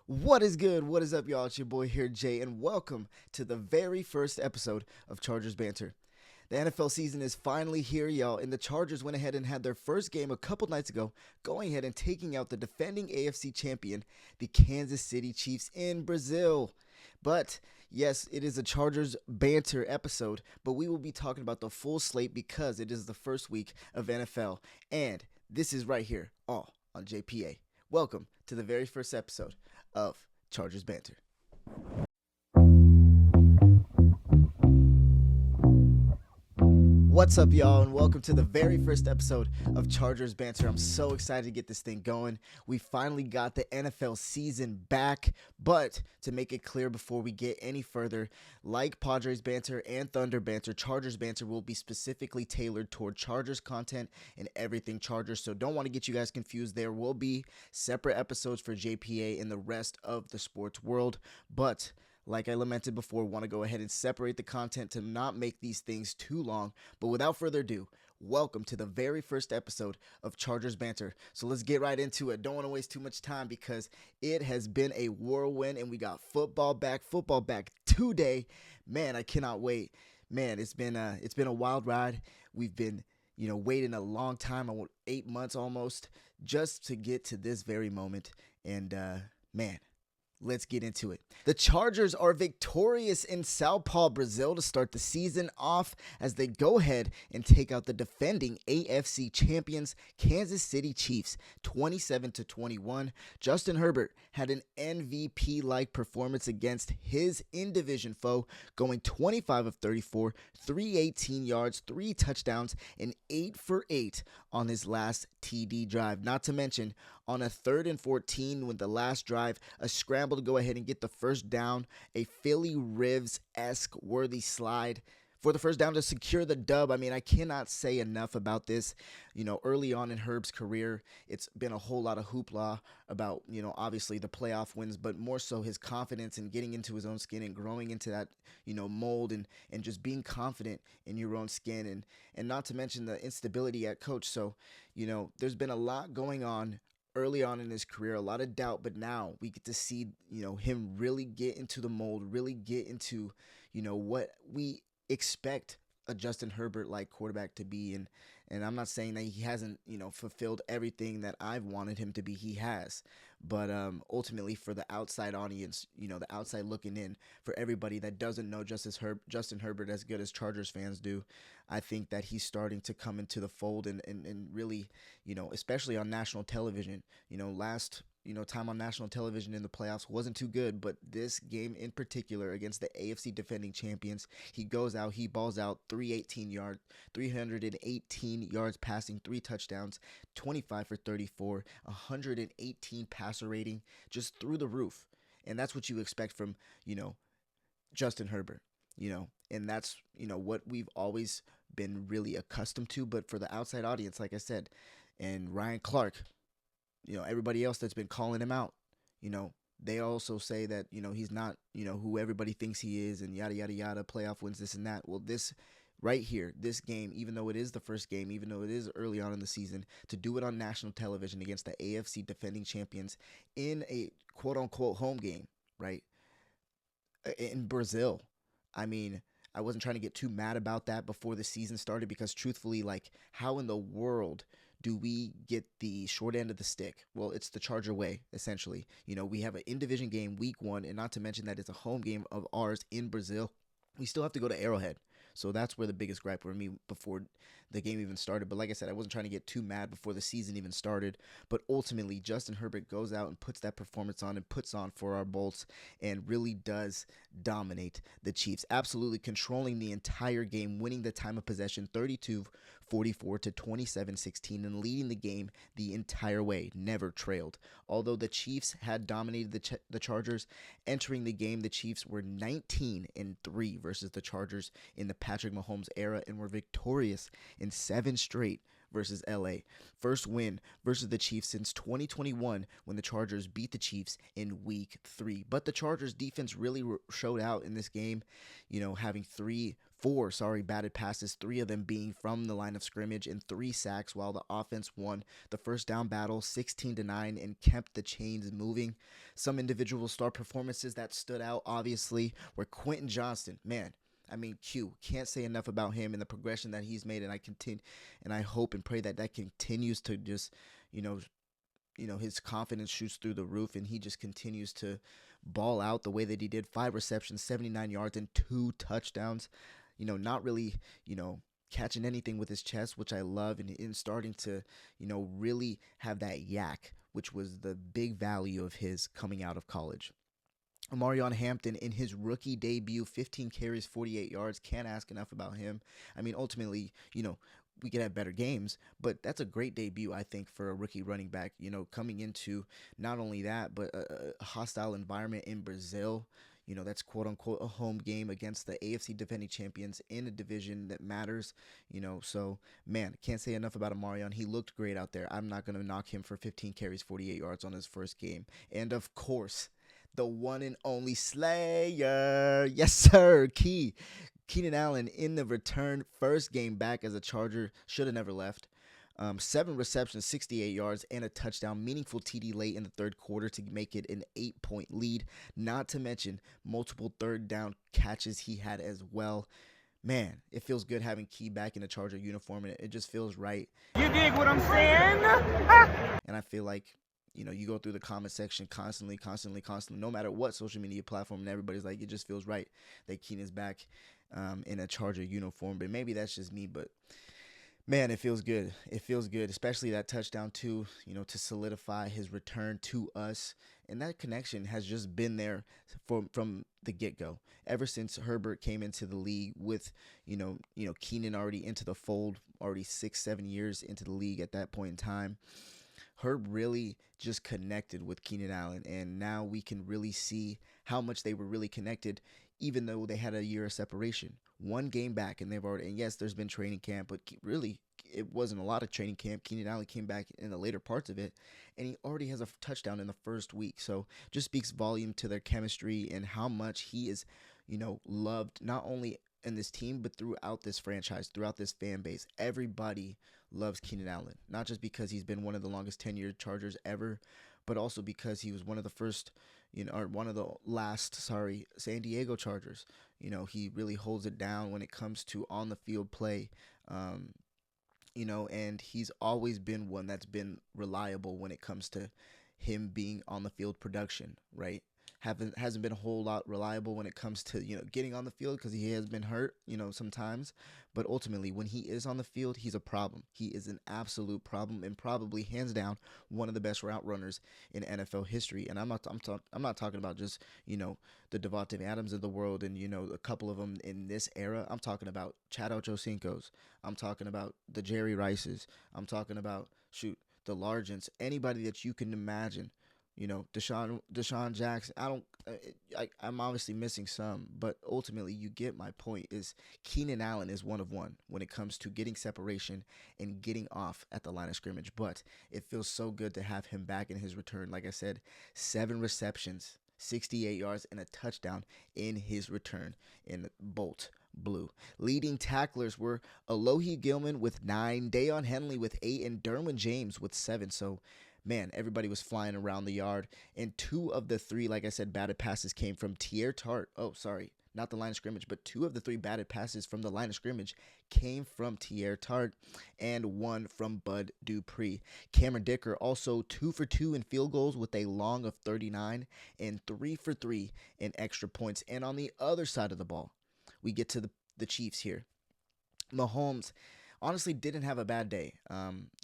What is good? What is up, y'all? It's your boy here, Jay, and welcome to the very first episode of Chargers Banter. The NFL season is finally here, y'all, and the Chargers went ahead and had their first game a couple nights ago, going ahead and taking out the defending AFC champion, the Kansas City Chiefs in Brazil. But yes, it is a Chargers Banter episode, but we will be talking about the full slate because it is the first week of NFL, and this is right here, all on JPA. Welcome to the very first episode of Chargers Banter. What's up, y'all, and welcome to the very first episode of Chargers Banter. I'm so excited to get this thing going. We finally got the NFL season back, but to make it clear before we get any further, like Padres Banter and Thunder Banter, Chargers Banter will be specifically tailored toward Chargers content and everything Chargers, so don't want to get you guys confused. There will be separate episodes for JPA and the rest of the sports world, but like I lamented before, want to go ahead and separate the content to not make these things too long. But without further ado, welcome to the very first episode of Chargers Banter. So let's get right into it. Don't want to waste too much time because it has been a whirlwind and we got football back today. Man, I cannot wait. Man, it's been a wild ride. We've been waiting a long time, 8 months almost, just to get to this very moment. And man, let's get into it. The Chargers are victorious in Sao Paulo, Brazil to start the season off as they go ahead and take out the defending AFC champions Kansas City Chiefs 27-21. Justin Herbert had an MVP-like performance against his in-division foe, going 25 of 34, 318 yards, 3 touchdowns, and 8 for 8 on his last TD drive. Not to mention, on a 3rd and 14 with the last drive, a scramble to go ahead and get the first down, a Philly Rivers-esque worthy slide for the first down to secure the dub. I mean, I cannot say enough about this. Early on in Herb's career, it's been a whole lot of hoopla about, obviously the playoff wins, but more so his confidence in getting into his own skin and growing into that, mold and just being confident in your own skin and not to mention the instability at coach. So, there's been a lot going on early on in his career, a lot of doubt, but now we get to see, him really get into the mold, really get into, what we expect a Justin Herbert-like quarterback to be. And I'm not saying that he hasn't, fulfilled everything that I've wanted him to be. He has. But ultimately, for the outside audience, the outside looking in, for everybody that doesn't know Justin Herbert as good as Chargers fans do, I think that he's starting to come into the fold and really, especially on national television. Last time on national television in the playoffs wasn't too good, but this game in particular against the AFC defending champions, he goes out, he balls out, 318 yards passing, 3 touchdowns, 25 for 34, 118 passer rating, just through the roof. And that's what you expect from, Justin Herbert, and that's, what we've always been really accustomed to. But for the outside audience, like I said, and Ryan Clark, everybody else that's been calling him out, they also say that, he's not, who everybody thinks he is and yada, yada, yada, playoff wins, this and that. Well, this right here, this game, even though it is the first game, even though it is early on in the season, to do it on national television against the AFC defending champions in a quote-unquote home game, right, in Brazil. I mean, I wasn't trying to get too mad about that before the season started because truthfully, like, how in the world do we get the short end of the stick? Well, it's the Charger way, essentially. We have an in-division game week 1, and not to mention that it's a home game of ours in Brazil. We still have to go to Arrowhead. So that's where the biggest gripe for me before the game even started. But like I said, I wasn't trying to get too mad before the season even started. But ultimately, Justin Herbert goes out and puts that performance on and puts on for our Bolts and really does dominate the Chiefs. Absolutely controlling the entire game, winning the time of possession 32-44 to 27-16 and leading the game the entire way, never trailed. Although the Chiefs had dominated the Chargers, entering the game, the Chiefs were 19-3 versus the Chargers in the Patrick Mahomes era and were victorious in 7 straight versus LA. First win versus the Chiefs since 2021 when the Chargers beat the Chiefs in week 3. But the Chargers defense really showed out in this game, having 3 batted passes, 3 of them being from the line of scrimmage, and 3 sacks, while the offense won the first down battle 16-9 and kept the chains moving. Some individual star performances that stood out, obviously, were Quentin Johnston. Man, I mean, can't say enough about him and the progression that he's made, and I hope and pray that that continues to just, his confidence shoots through the roof, and he just continues to ball out the way that he did. 5 receptions, 79 yards, and 2 touchdowns. Not really, catching anything with his chest, which I love, and starting to, really have that yak, which was the big value of his coming out of college. Marion Hampton in his rookie debut, 15 carries, 48 yards. Can't ask enough about him. I mean, ultimately, we could have better games, but that's a great debut, I think, for a rookie running back, coming into not only that, but a hostile environment in Brazil. That's quote unquote a home game against the AFC defending champions in a division that matters, so man, can't say enough about Amarion. He looked great out there. I'm not going to knock him for 15 carries, 48 yards on his first game. And of course, the one and only Slayer. Yes, sir. Keenan Allen in the return, first game back as a Charger, should have never left. 7 receptions, 68 yards, and a touchdown. Meaningful TD late in the third quarter to make it an 8-point lead. Not to mention multiple third down catches he had as well. Man, it feels good having Key back in a Charger uniform, and it just feels right. You dig what I'm saying? And I feel like, you go through the comment section constantly, no matter what social media platform, and everybody's like, it just feels right that Keenan's back in a Charger uniform. But maybe that's just me, but man, it feels good. It feels good, especially that touchdown too, to solidify his return to us. And that connection has just been there from the get-go. Ever since Herbert came into the league with, Keenan already into the fold, already 6-7 years into the league at that point in time. Herb really just connected with Keenan Allen, and now we can really see how much they were really connected, even though they had a year of separation. 1 game back, and yes, there's been training camp, but really, it wasn't a lot of training camp. Keenan Allen came back in the later parts of it, and he already has a touchdown in the first week. So just speaks volume to their chemistry and how much he is, loved not only in this team, but throughout this franchise, throughout this fan base. Everybody loves Keenan Allen, not just because he's been one of the longest tenured Chargers ever, but also because he was one of the first, or one of the last, San Diego Chargers. He really holds it down when it comes to on the field play, and he's always been one that's been reliable when it comes to him being on the field production, right? Hasn't been a whole lot reliable when it comes to, getting on the field because he has been hurt, sometimes. But ultimately, when he is on the field, he's a problem. He is an absolute problem, and probably hands down one of the best route runners in NFL history. And I'm not talking about just, the Devontae Adams of the world and, a couple of them in this era. I'm talking about Chad Ochocinco's. I'm talking about the Jerry Rices. I'm talking about, the Largents. Anybody that you can imagine. Deshaun Jackson. I'm obviously missing some, but ultimately you get my point. Is Keenan Allen is one of one when it comes to getting separation and getting off at the line of scrimmage. But it feels so good to have him back in his return. Like I said, 7 receptions, 68 yards, and a touchdown in his return in Bolt Blue. Leading tacklers were Alohi Gilman with 9, Dayon Henley with 8, and Derwin James with 7. So man, everybody was flying around the yard. And 2 of the 3, like I said, batted passes came from Tier Tart. Oh, sorry, not the line of scrimmage, but 2 of the 3 batted passes from the line of scrimmage came from Tier Tart and 1 from Bud Dupree. Cameron Dicker also 2 for 2 in field goals with a long of 39 and 3 for 3 in extra points. And on the other side of the ball, we get to the Chiefs here. Mahomes honestly didn't have a bad day.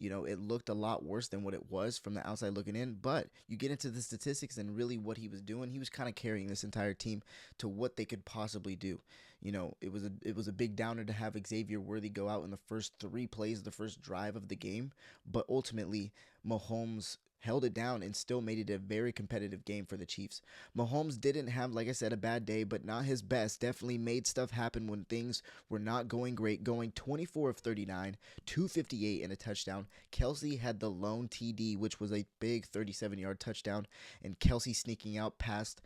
It looked a lot worse than what it was from the outside looking in, but you get into the statistics and really what he was doing. He was kind of carrying this entire team to what they could possibly do. It was a big downer to have Xavier Worthy go out in the first 3 plays, the first drive of the game, but ultimately Mahomes held it down and still made it a very competitive game for the Chiefs. Mahomes didn't have, like I said, a bad day, but not his best. Definitely made stuff happen when things were not going great, going 24 of 39, 258 and a touchdown. Kelsey had the lone TD, which was a big 37-yard touchdown, and Kelsey sneaking out past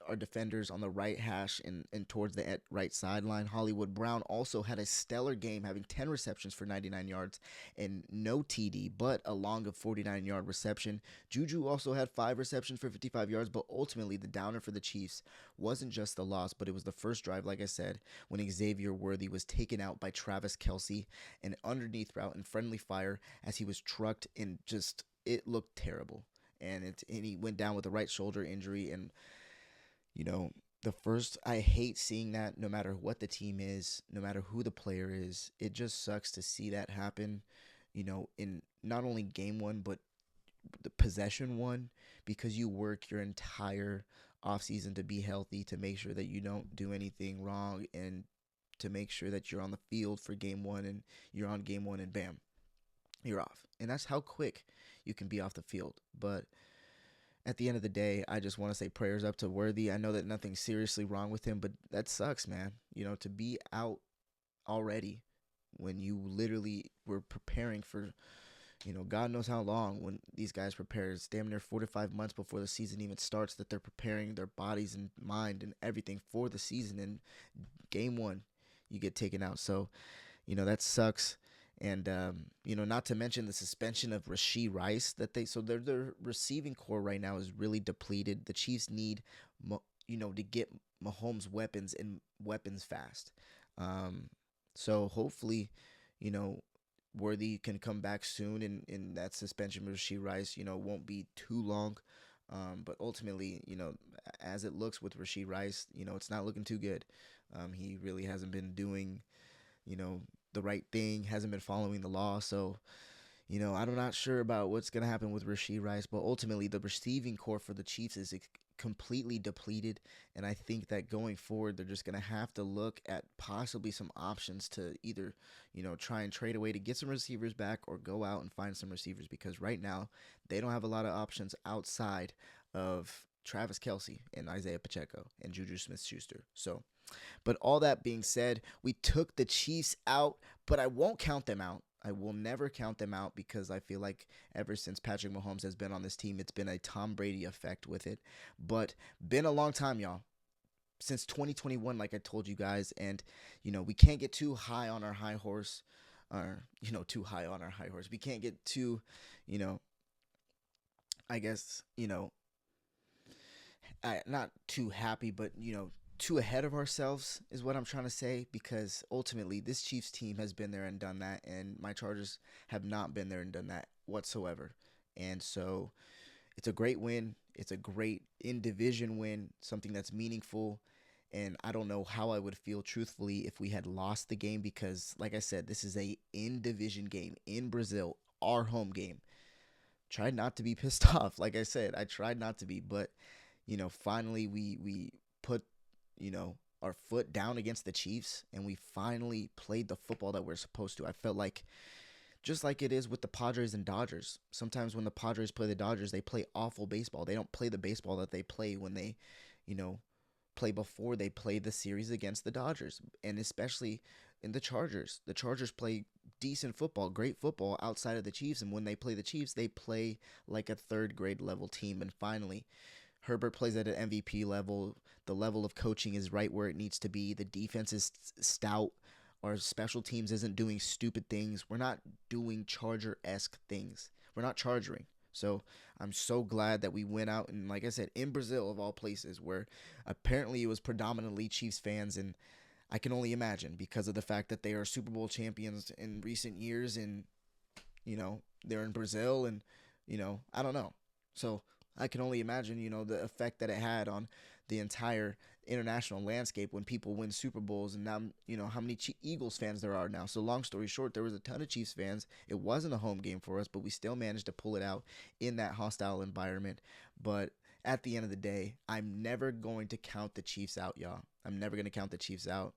our defenders on the right hash and towards the right sideline. Hollywood Brown also had a stellar game, having 10 receptions for 99 yards and no TD, but a long of 49-yard reception. Juju also had 5 receptions for 55 yards, but ultimately the downer for the Chiefs wasn't just the loss, but it was the first drive, like I said, when Xavier Worthy was taken out by Travis Kelce, an underneath route and friendly fire as he was trucked, and just it looked terrible. And he went down with a right shoulder injury. And the first, I hate seeing that, no matter what the team is, no matter who the player is. It just sucks to see that happen, in not only game one, but the possession one, because you work your entire offseason to be healthy, to make sure that you don't do anything wrong, and to make sure that you're on the field for game one, and you're on game one, and bam, you're off. And that's how quick you can be off the field. But at the end of the day, I just want to say prayers up to Worthy. I know that nothing's seriously wrong with him, but that sucks, man. To be out already when you literally were preparing for, God knows how long. When these guys prepare, it's damn near 4 to 5 months before the season even starts, that they're preparing their bodies and mind and everything for the season. And game one, you get taken out. So, that sucks. And, not to mention the suspension of Rashee Rice, so their receiving core right now is really depleted. The Chiefs need, to get Mahomes weapons fast. So hopefully, Worthy can come back soon, and that suspension of Rashee Rice, won't be too long. But ultimately, as it looks with Rashee Rice, it's not looking too good. He really hasn't been doing, the right thing, hasn't been following the law. So, I'm not sure about what's going to happen with Rashee Rice, but ultimately the receiving core for the Chiefs is completely depleted. And I think that going forward, they're just going to have to look at possibly some options to either, try and trade away to get some receivers back, or go out and find some receivers, because right now they don't have a lot of options outside of Travis Kelce and Isaiah Pacheco and Juju Smith-Schuster. So, but all that being said, we took the Chiefs out, but I won't count them out. I will never count them out, because I feel like ever since Patrick Mahomes has been on this team, it's been a Tom Brady effect with it. But been a long time, y'all. Since 2021, like I told you guys, and, we can't get too high on our high horse, or, too high on our high horse. We can't get too, I guess, not too happy, but, too ahead of ourselves is what I'm trying to say, because ultimately this Chiefs team has been there and done that, and my Chargers have not been there and done that whatsoever. And so it's a great win. It's a great in-division win, something that's meaningful. And I don't know how I would feel, truthfully, if we had lost the game, because, like I said, this is a in-division game in Brazil, our home game. Tried not to be pissed off. Like I said, I tried not to be, but, finally we put, our foot down against the Chiefs, and we finally played the football that we're supposed to. I felt like, just like it is with the Padres and Dodgers, sometimes when the Padres play the Dodgers, they play awful baseball. They don't play the baseball that they play when they, play before they play the series against the Dodgers. And especially in the Chargers. The Chargers play decent football, great football outside of the Chiefs, and when they play the Chiefs, they play like a third grade level team. And finally, Herbert plays at an MVP level. The level of coaching is right where it needs to be. The defense is stout. Our special teams isn't doing stupid things. We're not doing Charger-esque things. We're not chargering. So I'm so glad that we went out, and like I said, in Brazil of all places, where apparently it was predominantly Chiefs fans, and I can only imagine, because of the fact that they are Super Bowl champions in recent years, and they're in Brazil, and I don't know. So I can only imagine, the effect that it had on the entire international landscape when people win Super Bowls, and now, how many Eagles fans there are now. So long story short, there was a ton of Chiefs fans. It wasn't a home game for us, but we still managed to pull it out in that hostile environment. But at the end of the day, I'm never going to count the Chiefs out, y'all. I'm never going to count the Chiefs out.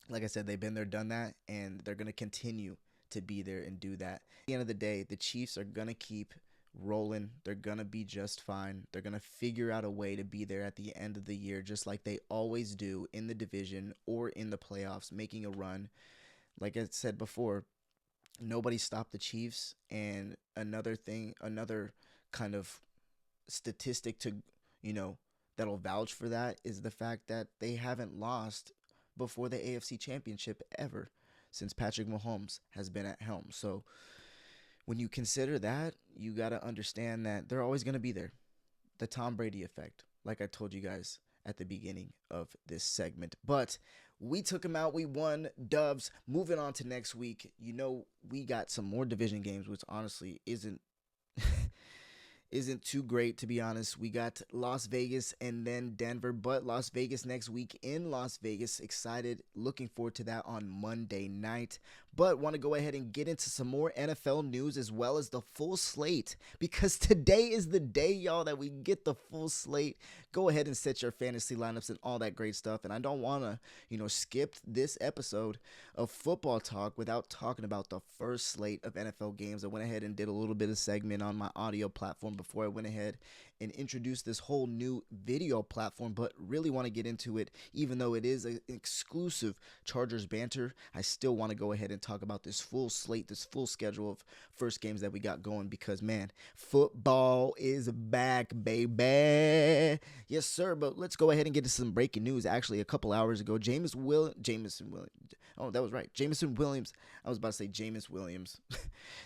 Like I said, they've been there, done that, and they're going to continue to be there and do that. At the end of the day, the Chiefs are going to keep rolling. They're gonna be just fine. They're gonna figure out a way to be there at the end of the year, just like they always do in the division or in the playoffs, making a run. Like I said before, nobody stopped the Chiefs. And another kind of statistic to that'll vouch for that is the fact that they haven't lost before the AFC Championship ever since Patrick Mahomes has been at helm. So when you consider that, you got to understand that they're always going to be there. The Tom Brady effect, like I told you guys at the beginning of this segment. But we took them out. We won. Doves. Moving on to next week. We got some more division games, which honestly isn't too great, to be honest. We got Las Vegas and then Denver, but Las Vegas next week in Las Vegas. Excited, looking forward to that on Monday night. But want to go ahead and get into some more NFL news as well as the full slate, because today is the day, y'all, that we get the full slate. Go ahead and set your fantasy lineups and all that great stuff. And I don't want to, skip this episode of football talk without talking about the first slate of NFL games. I went ahead and did a little bit of segment on my audio platform before I went ahead and introduced this whole new video platform, but really want to get into it. Even though it is an exclusive Chargers Banter, I still want to go ahead and talk about this full slate, this full schedule of first games that we got going, because, man, football is back, baby. Yes, sir, but let's go ahead and get to some breaking news. Actually, a couple hours ago, Jameson Williams. Oh, that was right. Jameson Williams. I was about to say Jameis Williams.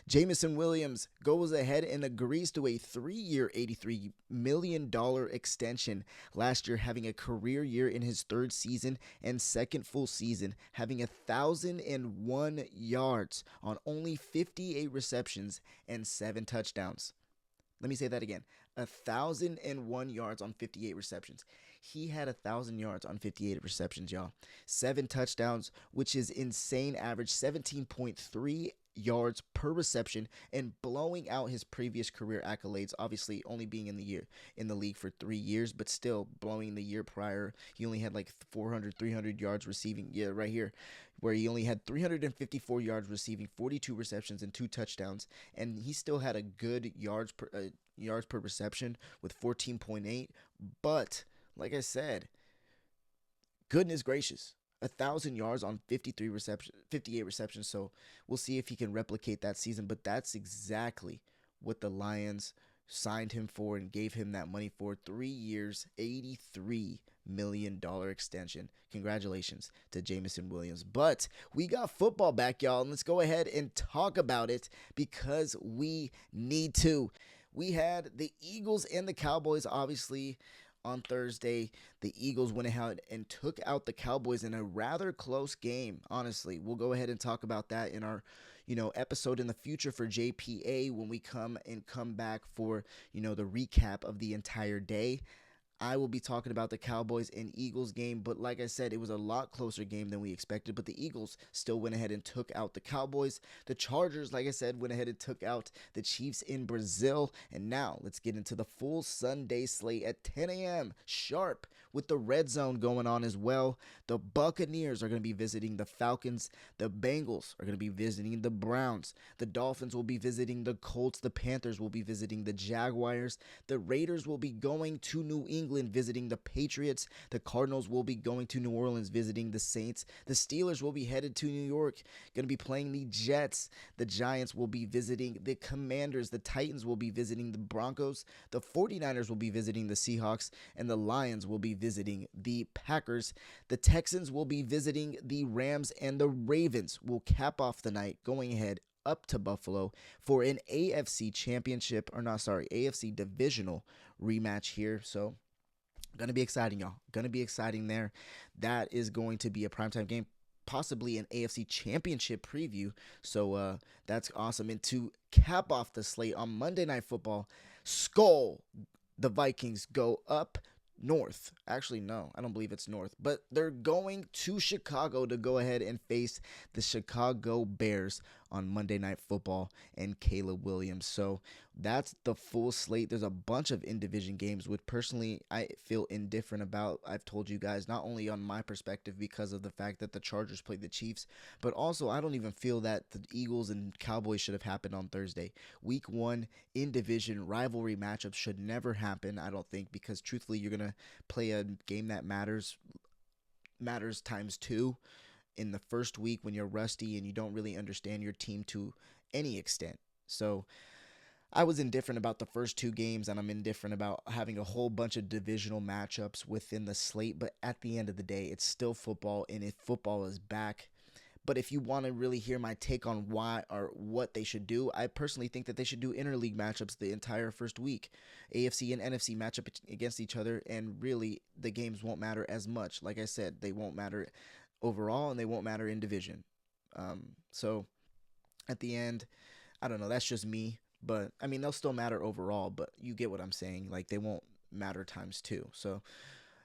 Jameson Williams goes ahead and agrees to a 3-year, $83 million extension. Last year, having a career year in his third season and second full season, having 1,001 yards on only 58 receptions and 7 touchdowns. Let me say that again. 1,001 yards on 58 receptions. He had 1,000 yards on 58 receptions, y'all. 7 touchdowns, which is insane average, 17.3 yards per reception, and blowing out his previous career accolades. Obviously, only being in the league for 3 years, but still blowing the year prior. He only had like 300 yards receiving. Yeah, right here, where he only had 354 yards receiving, 42 receptions, and 2 touchdowns, and he still had a good yards per reception with 14.8. But like I said, goodness gracious, 1,000 yards on 58 receptions. So we'll see if he can replicate that season. But that's exactly what the Lions signed him for and gave him that money for. 3 years, $83 million extension. Congratulations to Jameson Williams. But we got football back, y'all, and let's go ahead and talk about it because we need to. We had the Eagles and the Cowboys, obviously, on Thursday. The Eagles went ahead and took out the Cowboys in a rather close game, honestly. We'll go ahead and talk about that in our episode in the future for JPA when we come back for, the recap of the entire day. I will be talking about the Cowboys and Eagles game, but like I said, it was a lot closer game than we expected, but the Eagles still went ahead and took out the Cowboys. The Chargers, like I said, went ahead and took out the Chiefs in Brazil, and now let's get into the full Sunday slate at 10 a.m. sharp with the red zone going on as well. The Buccaneers are going to be visiting the Falcons. The Bengals are going to be visiting the Browns. The Dolphins will be visiting the Colts. The Panthers will be visiting the Jaguars. The Raiders will be going to New England visiting the Patriots. The Cardinals will be going to New Orleans visiting the Saints. The Steelers will be headed to New York, going to be playing the Jets. The Giants will be visiting the Commanders. The Titans will be visiting the Broncos. The 49ers will be visiting the Seahawks, and the Lions will be visiting the Packers. The Texans will be visiting the Rams, and the Ravens will cap off the night going ahead up to Buffalo for an AFC AFC divisional rematch here. So going to be exciting, y'all. Going to be exciting there. That is going to be a primetime game, possibly an AFC Championship preview. So that's awesome. And to cap off the slate on Monday Night Football, the Vikings go up north. Actually, no, I don't believe it's north, but they're going to Chicago to go ahead and face the Chicago Bears on Monday Night Football and Caleb Williams. So that's the full slate. There's a bunch of in-division games, which personally I feel indifferent about. I've told you guys, not only on my perspective because of the fact that the Chargers played the Chiefs, but also I don't even feel that the Eagles and Cowboys should have happened on Thursday. Week 1 in-division rivalry matchups should never happen, I don't think, because truthfully you're going to play a game that matters times 2 in the first week when you're rusty and you don't really understand your team to any extent. So I was indifferent about the first two games, and I'm indifferent about having a whole bunch of divisional matchups within the slate. But at the end of the day, it's still football, and if football is back. But if you want to really hear my take on why or what they should do, I personally think that they should do interleague matchups the entire first week. AFC and NFC matchup against each other, and really the games won't matter as much. Like I said, they won't matter overall, and they won't matter in division. So at the end, I don't know. That's just me. But I mean, they'll still matter overall, but you get what I'm saying. Like, they won't matter times two. So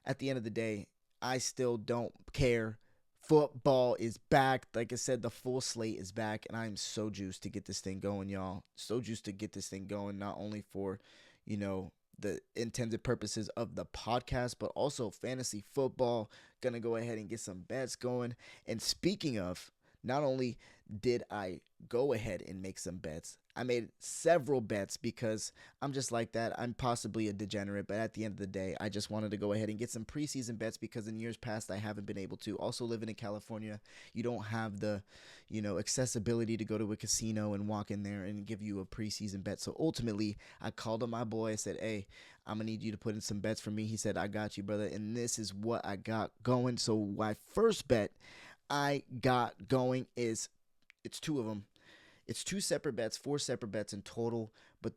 at the end of the day, I still don't care. Football is back. Like I said, the full slate is back, and I'm so juiced to get this thing going, y'all. So juiced to get this thing going, not only for, the intended purposes of the podcast, but also fantasy football. Gonna go ahead and get some bets going. And speaking of, not only did I go ahead and make some bets, I made several bets because I'm just like that. I'm possibly a degenerate, but at the end of the day, I just wanted to go ahead and get some preseason bets because in years past, I haven't been able to. Also, living in California, you don't have the, accessibility to go to a casino and walk in there and give you a preseason bet. So ultimately, I called up my boy. I said, hey, I'm going to need you to put in some bets for me. He said, I got you, brother. And this is what I got going. So my first bet I got going it's two of them. It's two separate bets, four separate bets in total, but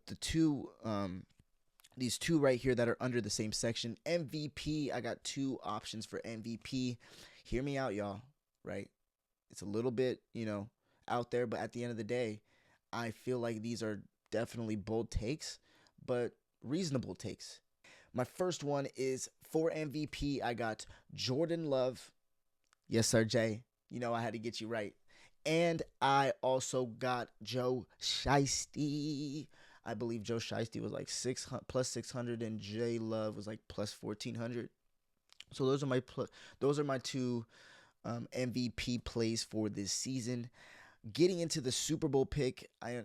these two right here that are under the same section, MVP, I got two options for MVP. Hear me out, y'all, right? It's a little bit, out there, but at the end of the day, I feel like these are definitely bold takes, but reasonable takes. My first one is for MVP, I got Jordan Love. Yes, sir, Jay. I had to get you right. And I also got Joe Shiesty. I believe Joe Shiesty was like plus 600, and J Love was like plus 1,400. So those are my two MVP plays for this season. Getting into the Super Bowl pick, I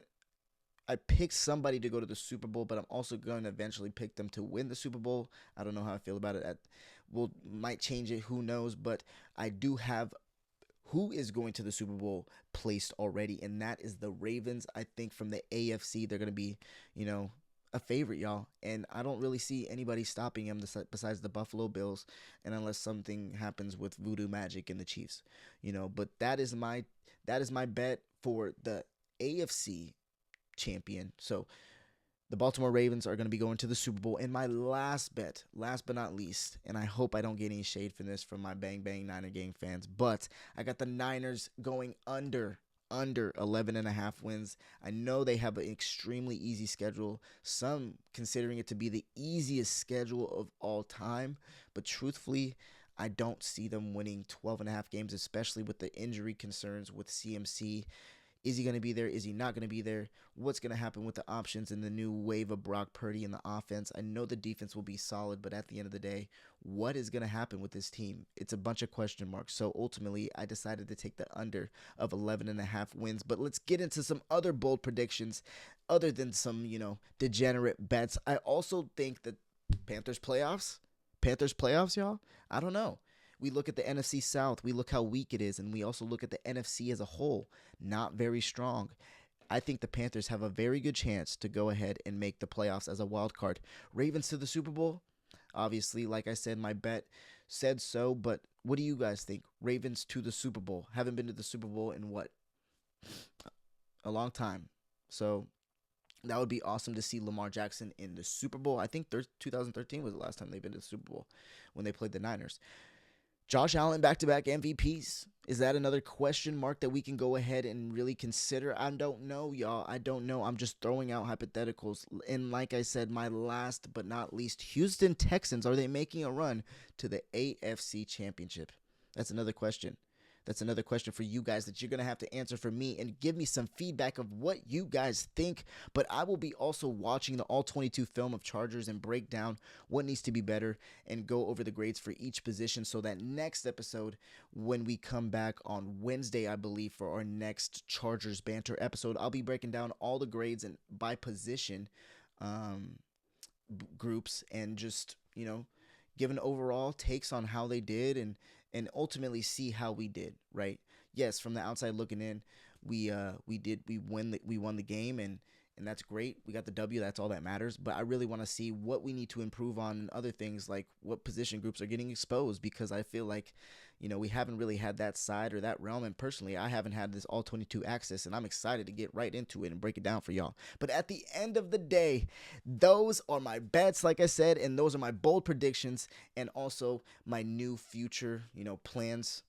picked somebody to go to the Super Bowl, but I'm also going to eventually pick them to win the Super Bowl. I don't know how I feel about it. Might change it. Who knows? But I do have who is going to the Super Bowl placed already, and that is the Ravens. I think from the AFC, they're going to be, a favorite, y'all. And I don't really see anybody stopping them besides the Buffalo Bills, and unless something happens with voodoo magic in the Chiefs, But that is my bet for the AFC champion. So the Baltimore Ravens are going to be going to the Super Bowl. And my last bet, last but not least, and I hope I don't get any shade for this from my Bang Bang Niner Gang fans, but I got the Niners going under 11.5 wins. I know they have an extremely easy schedule, some considering it to be the easiest schedule of all time, but truthfully, I don't see them winning 12.5 games, especially with the injury concerns with CMC. Is he going to be there? Is he not going to be there? What's going to happen with the options and the new wave of Brock Purdy in the offense? I know the defense will be solid, but at the end of the day, what is going to happen with this team? It's a bunch of question marks. So ultimately, I decided to take the under of 11.5 wins. But let's get into some other bold predictions other than some, degenerate bets. I also think that Panthers playoffs, y'all, I don't know. We look at the NFC South, we look how weak it is, and we also look at the NFC as a whole, not very strong. I think the Panthers have a very good chance to go ahead and make the playoffs as a wild card. Ravens to the Super Bowl, obviously, like I said, my bet said so, but what do you guys think? Ravens to the Super Bowl. Haven't been to the Super Bowl in what? A long time. So that would be awesome to see Lamar Jackson in the Super Bowl. I think 2013 was the last time they've been to the Super Bowl when they played the Niners. Josh Allen back-to-back MVPs. Is that another question mark that we can go ahead and really consider? I don't know, y'all. I don't know. I'm just throwing out hypotheticals. And like I said, my last but not least, Houston Texans, are they making a run to the AFC Championship? That's another question. That's another question for you guys that you're going to have to answer for me and give me some feedback of what you guys think. But I will be also watching the All-22 film of Chargers and break down what needs to be better and go over the grades for each position so that next episode, when we come back on Wednesday, I believe, for our next Chargers Banter episode, I'll be breaking down all the grades and by position groups and just, giving overall takes on how they did and ultimately see how we did, right? Yes, from the outside looking in, we won the game, and and that's great. We got the W. That's all that matters. But I really want to see what we need to improve on and other things, like what position groups are getting exposed, because I feel like, we haven't really had that side or that realm. And personally, I haven't had this all 22 access, and I'm excited to get right into it and break it down for y'all. But at the end of the day, those are my bets, like I said, and those are my bold predictions and also my new future, plans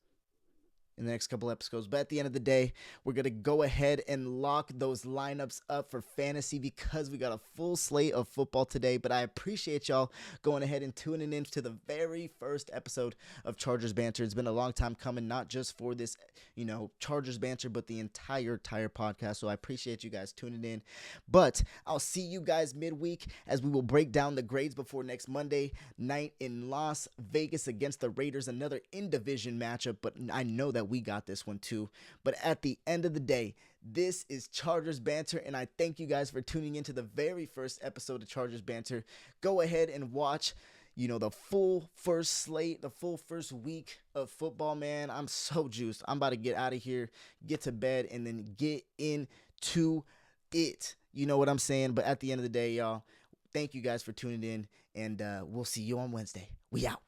in the next couple episodes. But at the end of the day, we're going to go ahead and lock those lineups up for fantasy because we got a full slate of football today. But I appreciate y'all going ahead and tuning in to the very first episode of Chargers Banter. It's been a long time coming, not just for this, Chargers Banter, but the entire podcast. So I appreciate you guys tuning in. But I'll see you guys midweek as we will break down the grades before next Monday night in Las Vegas against the Raiders. Another in-division matchup, but I know that we got this one too. But at the end of the day, this is Chargers Banter, and I thank you guys for tuning into the very first episode of Chargers Banter. Go ahead and watch, the full first slate, the full first week of football, man. I'm so juiced. I'm about to get out of here, get to bed, and then get into it. You know what I'm saying? But at the end of the day, y'all, thank you guys for tuning in, and we'll see you on Wednesday. We out.